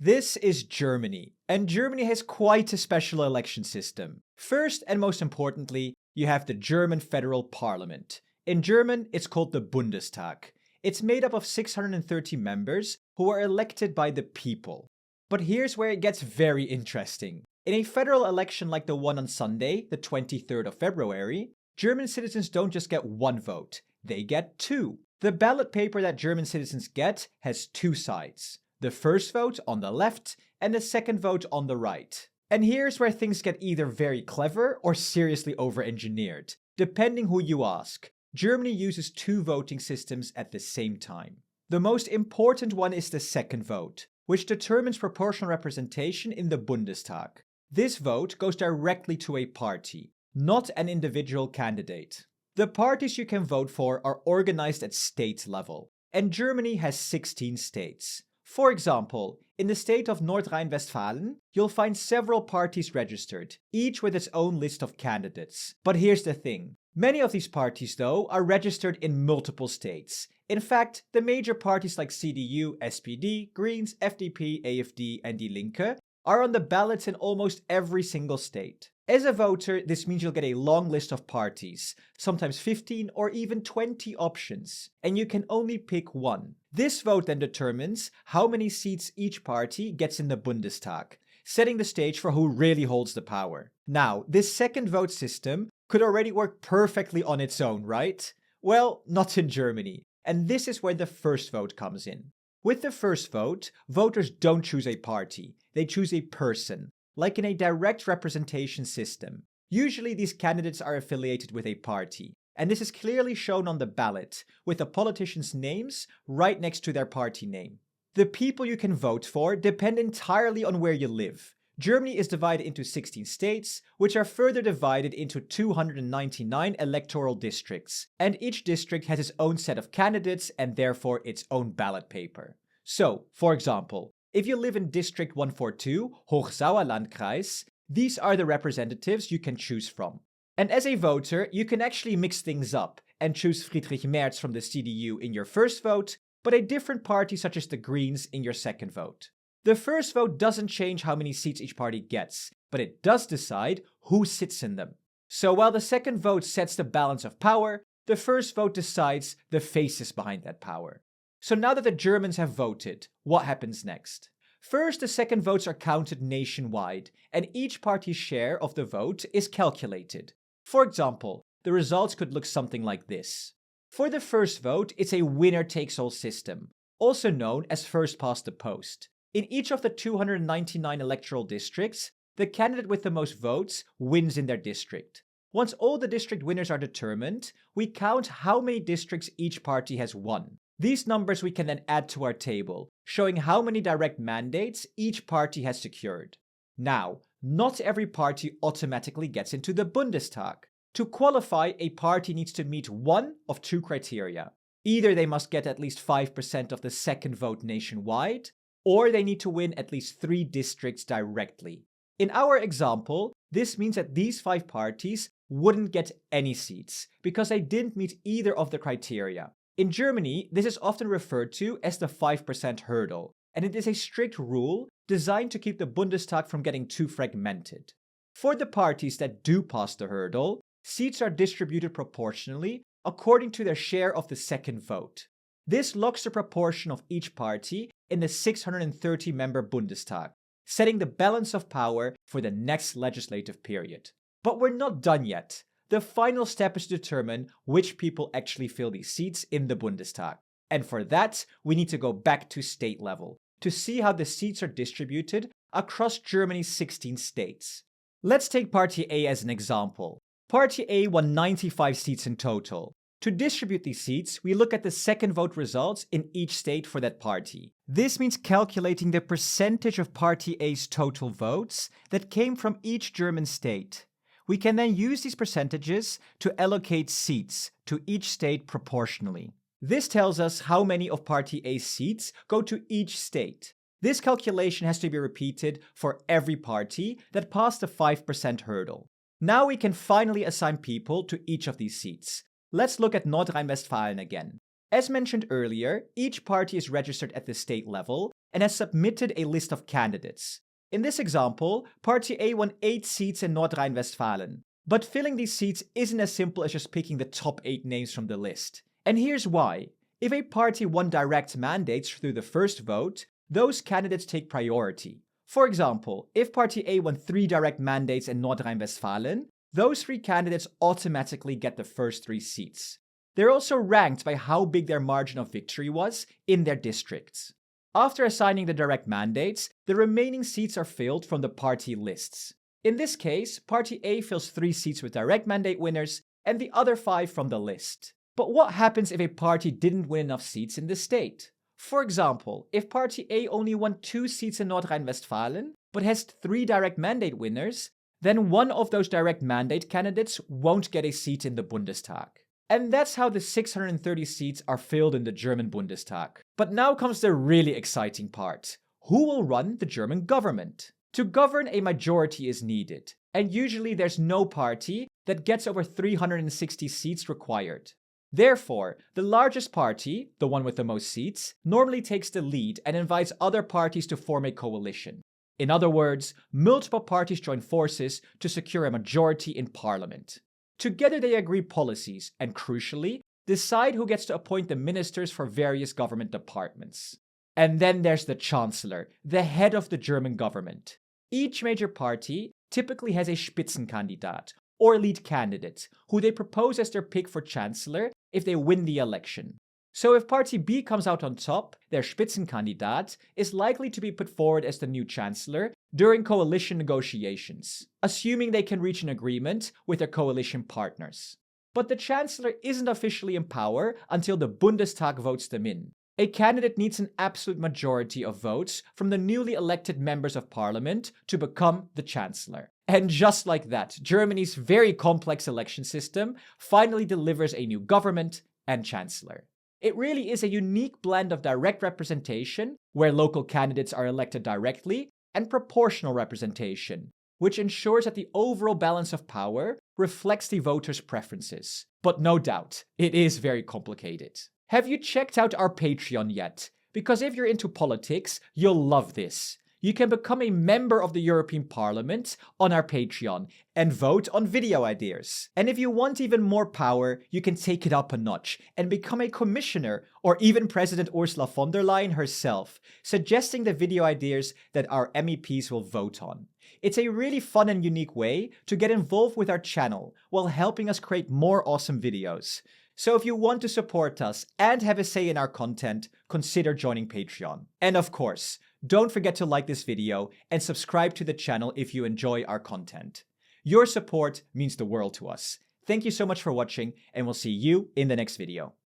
This is Germany, and Germany has quite a special election system. First and most importantly, you have the German federal parliament. In German, it's called the Bundestag. It's made up of 630 members who are elected by the people. But here's where it gets very interesting. In a federal election like the one on Sunday, the 23rd of February, German citizens don't just get one vote, they get two. The ballot paper that German citizens get has two sides. The first vote on the left and the second vote on the right. And here's where things get either very clever or seriously over-engineered, depending who you ask. Germany uses two voting systems at the same time. The most important one is the second vote, which determines proportional representation in the Bundestag. This vote goes directly to a party, not an individual candidate. The parties you can vote for are organized at state level, and Germany has 16 states. For example, in the state of North Rhine-Westphalia, you'll find several parties registered, each with its own list of candidates. But here's the thing. Many of these parties, though, are registered in multiple states. In fact, the major parties like CDU, SPD, Greens, FDP, AfD, and Die Linke are on the ballots in almost every single state. As a voter, this means you'll get a long list of parties, sometimes 15 or even 20 options, and you can only pick one. This vote then determines how many seats each party gets in the Bundestag, setting the stage for who really holds the power. Now, this second vote system could already work perfectly on its own, right? Well, not in Germany, and this is where the first vote comes in. With the first vote, voters don't choose a party, they choose a person, like in a direct representation system. Usually these candidates are affiliated with a party, and this is clearly shown on the ballot, with the politicians' names right next to their party name. The people you can vote for depend entirely on where you live. Germany is divided into 16 states, which are further divided into 299 electoral districts, and each district has its own set of candidates and therefore its own ballot paper. So, for example, if you live in District 142, Hochsauerlandkreis, these are the representatives you can choose from. And as a voter, you can actually mix things up and choose Friedrich Merz from the CDU in your first vote, but a different party such as the Greens in your second vote. The first vote doesn't change how many seats each party gets, but it does decide who sits in them. So while the second vote sets the balance of power, the first vote decides the faces behind that power. So now that the Germans have voted, what happens next? First, the second votes are counted nationwide, and each party's share of the vote is calculated. For example, the results could look something like this. For the first vote, it's a winner-takes-all system, also known as first past the post. In each of the 299 electoral districts, the candidate with the most votes wins in their district. Once all the district winners are determined, we count how many districts each party has won. These numbers we can then add to our table, showing how many direct mandates each party has secured. Now, not every party automatically gets into the Bundestag. To qualify, a party needs to meet one of two criteria. Either they must get at least 5% of the second vote nationwide, or they need to win at least 3 districts directly. In our example, this means that these 5 parties wouldn't get any seats, because they didn't meet either of the criteria. In Germany, this is often referred to as the 5% hurdle, and it is a strict rule designed to keep the Bundestag from getting too fragmented. For the parties that do pass the hurdle, seats are distributed proportionally according to their share of the second vote. This locks the proportion of each party in the 630-member Bundestag, setting the balance of power for the next legislative period. But we're not done yet. The final step is to determine which people actually fill these seats in the Bundestag. And for that, we need to go back to state level to see how the seats are distributed across Germany's 16 states. Let's take Party A as an example. Party A won 95 seats in total. To distribute these seats, we look at the second vote results in each state for that party. This means calculating the percentage of Party A's total votes that came from each German state. We can then use these percentages to allocate seats to each state proportionally. This tells us how many of Party A's seats go to each state. This calculation has to be repeated for every party that passed the 5% hurdle. Now we can finally assign people to each of these seats. Let's look at North Rhine-Westphalia again. As mentioned earlier, each party is registered at the state level, and has submitted a list of candidates. In this example, Party A won 8 seats in North Rhine-Westphalia. But filling these seats isn't as simple as just picking the top 8 names from the list. And here's why. If a party won direct mandates through the first vote, those candidates take priority. For example, if Party A won 3 direct mandates in North Rhine-Westphalia, those 3 candidates automatically get the first 3 seats. They're also ranked by how big their margin of victory was in their districts. After assigning the direct mandates, the remaining seats are filled from the party lists. In this case, Party A fills 3 seats with direct mandate winners and the other 5 from the list. But what happens if a party didn't win enough seats in the state? For example, if Party A only won 2 seats in North Rhine-Westphalia, but has 3 direct mandate winners, then one of those direct mandate candidates won't get a seat in the Bundestag. And that's how the 630 seats are filled in the German Bundestag. But now comes the really exciting part. Who will run the German government? To govern, a majority is needed, and usually there's no party that gets over 360 seats required. Therefore, the largest party, the one with the most seats, normally takes the lead and invites other parties to form a coalition. In other words, multiple parties join forces to secure a majority in parliament. Together they agree policies and, crucially, decide who gets to appoint the ministers for various government departments. And then there's the Chancellor, the head of the German government. Each major party typically has a Spitzenkandidat, or lead candidate, who they propose as their pick for Chancellor if they win the election. So if Party B comes out on top, their Spitzenkandidat is likely to be put forward as the new Chancellor during coalition negotiations, assuming they can reach an agreement with their coalition partners. But the Chancellor isn't officially in power until the Bundestag votes them in. A candidate needs an absolute majority of votes from the newly elected members of parliament to become the Chancellor. And just like that, Germany's very complex election system finally delivers a new government and Chancellor. It really is a unique blend of direct representation, where local candidates are elected directly, and proportional representation, which ensures that the overall balance of power reflects the voters' preferences. But no doubt, it is very complicated. Have you checked out our Patreon yet? Because if you're into politics, you'll love this. You can become a member of the European Parliament on our Patreon and vote on video ideas. And if you want even more power, you can take it up a notch and become a commissioner or even President Ursula von der Leyen herself, suggesting the video ideas that our MEPs will vote on. It's a really fun and unique way to get involved with our channel while helping us create more awesome videos. So if you want to support us and have a say in our content, consider joining Patreon. And of course, don't forget to like this video and subscribe to the channel if you enjoy our content. Your support means the world to us. Thank you so much for watching, and we'll see you in the next video.